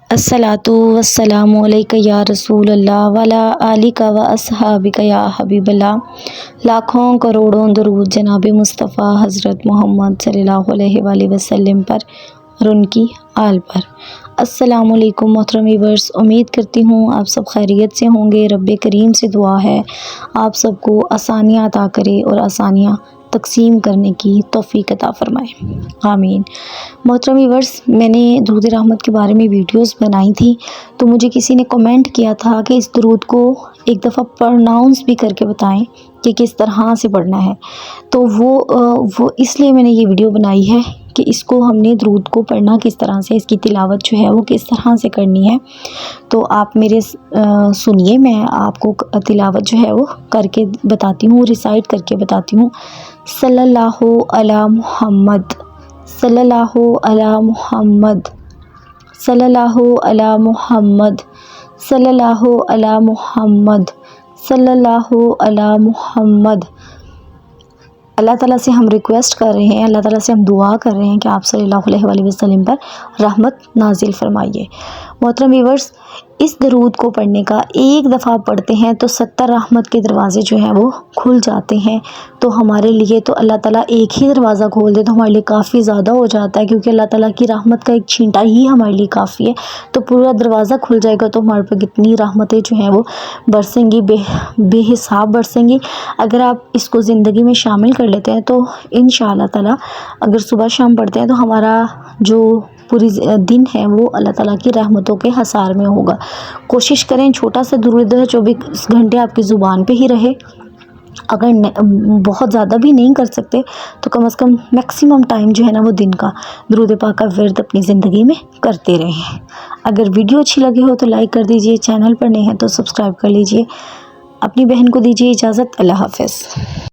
अस्सलातु वस्सलामु अलैका या रसूल अल्लाह वाला आलिका व अस्हाबिका या हबीबल्लाह। लाखों करोड़ों दरूद जनाब मुस्तफ़ा हज़रत मोहम्मद सल्लल्लाहु अलैहि वसल्लम पर और उनकी आल पर। अस्सलामु अलैकुम मोहतरम व्यूअर्स, उम्मीद करती हूँ आप सब खैरियत से होंगे। रब्बे करीम से दुआ है आप सबको आसानियाँ अता करे और आसानियाँ तकसीम करने की तौफीक अता फरमाए, आमीन। मोहतरम व्यूअर्स, मैंने दुरूद रहमत के बारे में वीडियोस बनाई थी, तो मुझे किसी ने कमेंट किया था कि इस दुरूद को एक दफ़ा प्रोनाउंस भी करके बताएं कि किस तरह से पढ़ना है। तो वो इसलिए मैंने ये वीडियो बनाई है कि इसको हमने दुरूद को पढ़ना किस तरह से, इसकी तिलावत जो है वो किस तरह से करनी है। तो आप मेरे सुनिए, मैं आपको तिलावत जो है वो करके बताती हूँ, रिसाइट करके बताती हूँ। सल्लल्लाहु अला मुहम्मद, सल्लल्लाहु अला मुहम्मद, सल्लल्लाहु अला मुहम्मद, सल्लल्लाहु अला मुहम्मद, सल्लल्लाहु अला मुहम्मद। अल्लाह ताला से हम रिक्वेस्ट कर रहे हैं, अल्लाह ताला से हम दुआ कर रहे हैं कि आप सल्लल्लाहु अलैहि वसल्लम पर रहमत नाजिल फरमाइए। मोहतरम व्यूअर्स, इस दरूद को पढ़ने का एक दफ़ा पढ़ते हैं तो 70 रहमत के दरवाज़े जो हैं वो खुल जाते हैं। तो हमारे लिए तो अल्लाह ताला एक ही दरवाज़ा खोल दे तो हमारे लिए काफ़ी ज़्यादा हो जाता है, क्योंकि अल्लाह ताला की रहमत का एक छींटा ही हमारे लिए काफ़ी है। तो पूरा दरवाज़ा खुल जाएगा तो हमारे पर कितनी रहमतें जो हैं वो बरसेंगी, बेहिसाब बरसेंगी। अगर आप इसको ज़िंदगी में शामिल कर लेते हैं तो इंशाअल्लाह ताला अगर सुबह शाम पढ़ते हैं तो हमारा जो पूरी दिन है वो अल्लाह ताला की रहमतों के हसार में होगा। कोशिश करें छोटा सा दुरूद 24 घंटे आपकी ज़ुबान पे ही रहे। अगर बहुत ज़्यादा भी नहीं कर सकते तो कम से कम मैक्सिमम टाइम जो है ना वो दिन का दुरूद पाक का विर्द अपनी ज़िंदगी में करते रहें। अगर वीडियो अच्छी लगी हो तो लाइक कर दीजिए, चैनल पर नए हैं तो सब्सक्राइब कर लीजिए। अपनी बहन को दीजिए इजाज़त। अल्लाह हाफ़िज़।